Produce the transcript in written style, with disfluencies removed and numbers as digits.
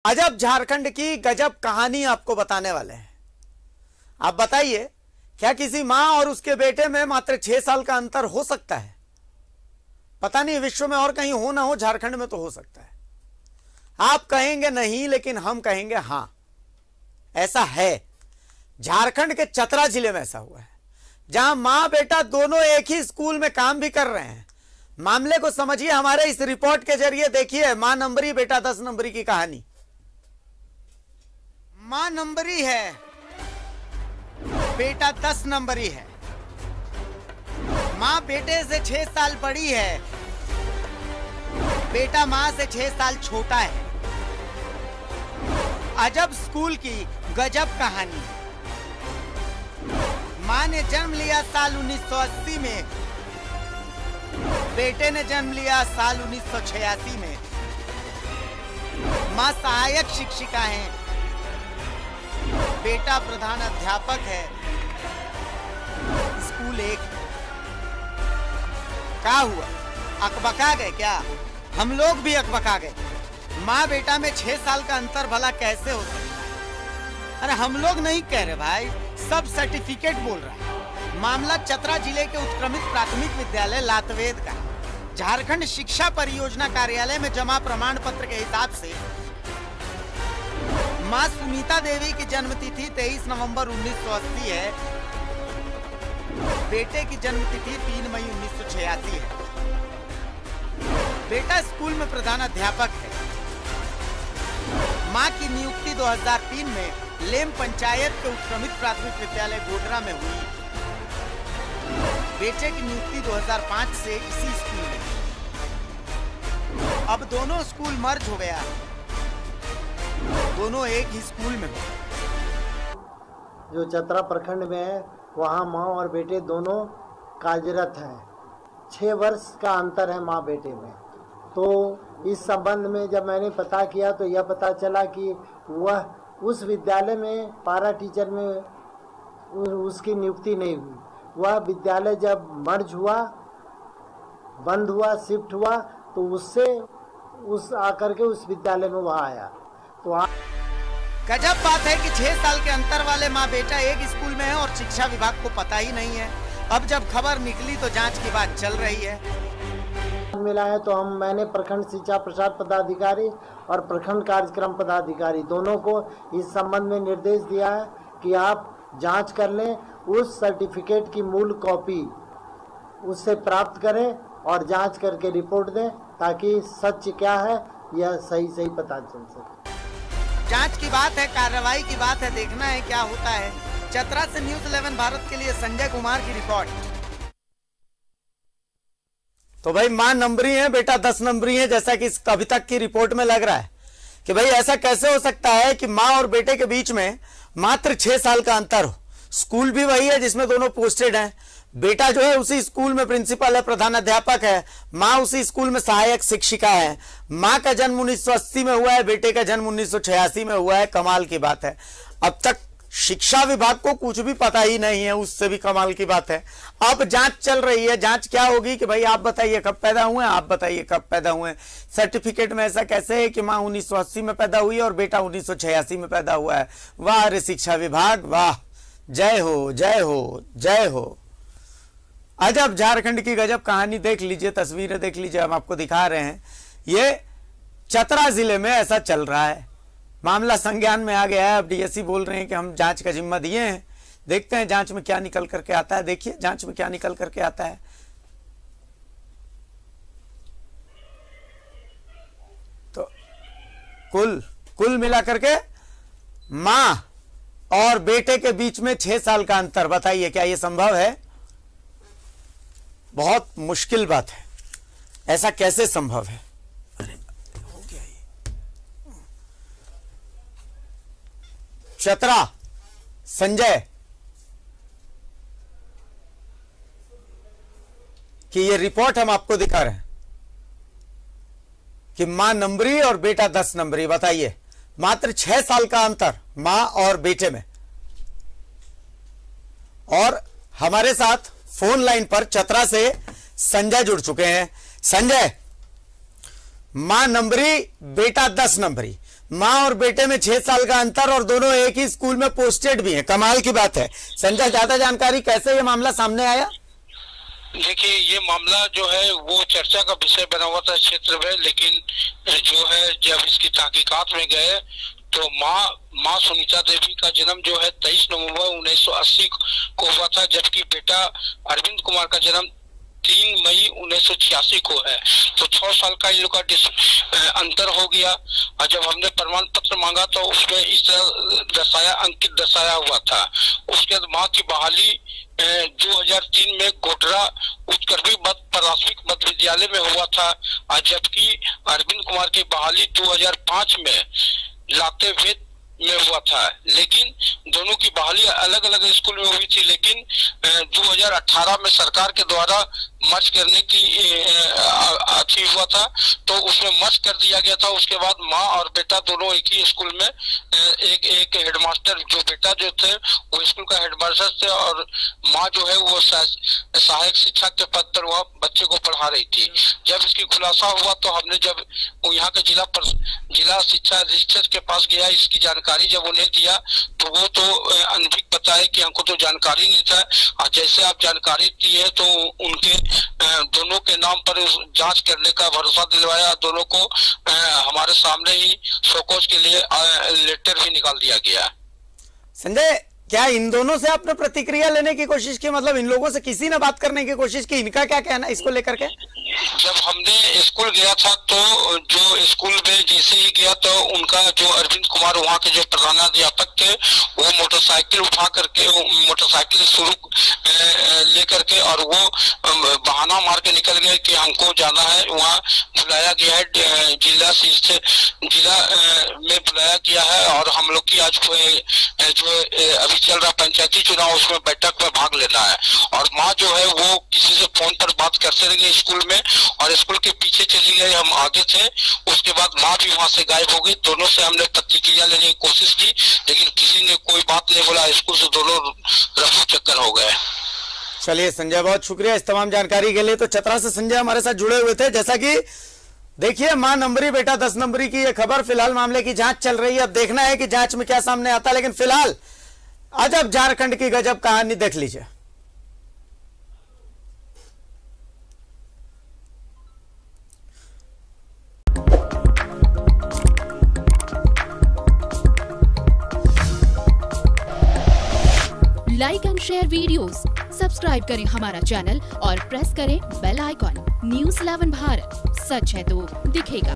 अजब झारखंड की गजब कहानी आपको बताने वाले हैं। आप बताइए, क्या किसी मां और उसके बेटे में मात्र 6 साल का अंतर हो सकता है? पता नहीं विश्व में और कहीं हो ना हो, झारखंड में तो हो सकता है। आप कहेंगे नहीं, लेकिन हम कहेंगे हां, ऐसा है। झारखंड के चतरा जिले में ऐसा हुआ है, जहां मां बेटा दोनों एक ही स्कूल में काम भी कर रहे हैं। मामले को समझिए हमारे इस रिपोर्ट के जरिए। देखिए, मां नंबरी बेटा 10 नंबरी की कहानी। मां नंबरी है, बेटा 10 नंबरी है। मां बेटे से 6 साल बड़ी है, बेटा मां से 6 साल छोटा है। अजब स्कूल की गजब कहानी। मां ने जन्म लिया साल 1980 में, बेटे ने जन्म लिया साल 1986 में। मां सहायक शिक्षिका है, बेटा प्रधान अध्यापक है। स्कूल एक। क्या हुआ, अकबका गए क्या? हम लोग भी अकबका गए। माँ बेटा में 6 साल का अंतर भला कैसे हो सकता है? अरे हम लोग नहीं कह रहे भाई, सब सर्टिफिकेट बोल रहा है। मामला चतरा जिले के उत्क्रमित प्राथमिक विद्यालय लातवेद का। झारखंड शिक्षा परियोजना कार्यालय में जमा प्रमाण पत्र के हिसाब से मां सुनीता देवी की जन्मतिथि 23 नवंबर 1980 है, बेटे की जन्मतिथि 3 मई 1986 है। बेटा स्कूल में प्रधान अध्यापक है। मां की नियुक्ति 2003 में लेम पंचायत के उत्क्रमित प्राथमिक विद्यालय गोडरा में हुई। बेटे की नियुक्ति 2005 से इसी स्कूल में। अब दोनों स्कूल मर्ज हो गया, दोनों एक ही स्कूल में हो। जो चतरा प्रखंड में है, वहाँ माँ और बेटे दोनों कार्यरत हैं। 6 वर्ष का अंतर है माँ बेटे में। तो इस संबंध में जब मैंने पता किया तो यह पता चला कि वह उस विद्यालय में पारा टीचर में उसकी नियुक्ति नहीं हुई। वह विद्यालय जब मर्ज हुआ, बंद हुआ, शिफ्ट हुआ, तो उससे उस आकर के उस विद्यालय में वह आया। तो गजब बात है कि 6 साल के अंतर वाले माँ बेटा एक स्कूल में है और शिक्षा विभाग को पता ही नहीं है। अब जब खबर निकली तो जांच की बात चल रही है। मिला है तो मैंने प्रखंड शिक्षा प्रसार पदाधिकारी और प्रखंड कार्यक्रम पदाधिकारी दोनों को इस संबंध में निर्देश दिया है कि आप जांच कर लें, उस सर्टिफिकेट की मूल कॉपी उससे प्राप्त करें और जांच करके रिपोर्ट दें, ताकि सच क्या है यह सही पता चल सके। जांच की बात है, कार्रवाई की बात है, देखना है क्या होता है। चतरा से न्यूज़ 11 भारत के लिए संजय कुमार की रिपोर्ट। तो भाई मां नंबरी है, बेटा 10 नंबरी है, जैसा कि अभी तक की रिपोर्ट में लग रहा है कि भाई ऐसा कैसे हो सकता है कि मां और बेटे के बीच में मात्र 6 साल का अंतर हो। स्कूल भी वही है जिसमें दोनों पोस्टेड हैं। बेटा जो है उसी स्कूल में प्रिंसिपल है, प्रधान अध्यापक है। मां उसी स्कूल में सहायक शिक्षिका है। मां का जन्म 1980 में हुआ है, बेटे का जन्म 1986 में हुआ है। कमाल की बात है, अब तक शिक्षा विभाग को कुछ भी पता ही नहीं है, उससे भी कमाल की बात है। अब जांच चल रही है। जांच क्या होगी कि भाई आप बताइए कब पैदा हुए, आप बताइए कब पैदा हुए। सर्टिफिकेट में ऐसा कैसे है कि मां 1980 में पैदा हुई और बेटा 1986 में पैदा हुआ है? वाह रे शिक्षा विभाग, वाह, जय हो, जय हो, जय हो। अजब झारखंड की गजब कहानी। देख लीजिए, तस्वीरें देख लीजिए, हम आपको दिखा रहे हैं। ये चतरा जिले में ऐसा चल रहा है। मामला संज्ञान में आ गया है। अब डीएससी बोल रहे हैं कि हम जांच का जिम्मा दिए हैं, देखते हैं जांच में क्या निकल करके आता है। देखिए जांच में क्या निकल करके आता है। तो कुल मिला करके मां और बेटे के बीच में 6 साल का अंतर। बताइए क्या ये संभव है? बहुत मुश्किल बात है, ऐसा कैसे संभव है? अरे हो गया ये। चतरा संजय की ये रिपोर्ट हम आपको दिखा रहे हैं कि मां नंबरी और बेटा 10 नंबरी। बताइए, मात्र 6 साल का अंतर मां और बेटे में। और हमारे साथ फोन लाइन पर चतरा से संजय जुड़ चुके हैं। संजय, मां नंबरी बेटा 10 नंबरी, माँ और बेटे में 6 साल का अंतर और दोनों एक ही स्कूल में पोस्टेड भी हैं। कमाल की बात है। संजय, ज्यादा जानकारी, कैसे ये मामला सामने आया? देखिए, ये मामला जो है वो चर्चा का विषय बना हुआ था क्षेत्र में, लेकिन जो है जब इसकी तहकीकात में गए तो माँ सुनीता देवी का जन्म जो है 23 नवंबर 1980 को हुआ था, जबकि बेटा अरविंद कुमार का जन्म 3 मई 1986 को है। तो 6 साल का इन लोग का अंतर हो गया। और जब हमने प्रमाण पत्र मांगा तो उसमें इस तरह अंकित दर्शाया हुआ था। उसके बाद माँ की बहाली 2003 में गोटरा उत्कर्मी प्राथमिक मध्य विद्यालय में हुआ था, और जबकि अरविंद कुमार की बहाली 2005 में लातेवेद में हुआ था। लेकिन दोनों की बहाली अलग अलग स्कूल में हुई थी, लेकिन 2018 में सरकार के द्वारा मर्ज करने की अच्छी हुआ था, तो उसमें मर्ज कर दिया गया था। उसके बाद माँ और बेटा दोनों एक ही स्कूल में, एक हेडमास्टर, जो बेटा जो थे वो स्कूल का हेडमास्टर थे और माँ जो है वो सहायक शिक्षक के पद पर वह बच्चे को पढ़ा रही थी। जब इसकी खुलासा हुआ तो हमने जब यहाँ के जिला शिक्षा अधीक्षक के पास गया, इसकी जानकारी जब उन्हें दिया तो वो तो अनभिज्ञ बताए कि हमको तो जानकारी नहीं था। और जैसे आप जानकारी दी है तो उनके दोनों के नाम पर जांच करने का भरोसा दिलवाया। दोनों को हमारे सामने ही शोकॉज के लिए लेटर भी निकाल दिया गया। संजय, क्या इन दोनों से आपने प्रतिक्रिया लेने की कोशिश की? मतलब इन लोगों से किसी ने बात करने की कोशिश की? इनका क्या कहना है इसको लेकर के? जब हमने स्कूल गया था तो जो स्कूल में जैसे ही गया तो उनका जो अरविंद कुमार वहाँ के जो प्रधानाध्यापक थे वो मोटरसाइकिल उठा करके, मोटरसाइकिल शुरू लेकर के, और वो बहाना मार के निकल गए कि हमको जाना है, वहाँ बुलाया गया है, जिला में बुलाया गया है और हम लोग की आज जो अभी चल रहा पंचायती चुनाव उसमें बैठक में भाग लेना है। और माँ जो है वो किसी से फोन पर बात करते रहे स्कूल में, और स्कूल के पीछे चली गई, हम आगे थे। उसके बाद माँ भी वहाँ से गायब हो गई। दोनों से हमने प्रतिक्रिया लेने की कोशिश की, लेकिन किसी ने कोई बात नहीं बोला। स्कूल से दोनों रफू चक्कर हो गए। चलिए संजय, बहुत शुक्रिया इस तमाम जानकारी के लिए। तो चतरा से संजय हमारे साथ जुड़े हुए थे। जैसा कि देखिए, मां नंबरी बेटा 10 नंबरी की यह खबर, फिलहाल मामले की जांच चल रही है। अब देखना है कि जांच में क्या सामने आता है, लेकिन फिलहाल अजब झारखंड की गजब कहानी देख लीजिए। Like and share videos, subscribe करें हमारा चैनल और प्रेस करें बेल आइकॉन। न्यूज़ 11 भारत, सच है तो दिखेगा।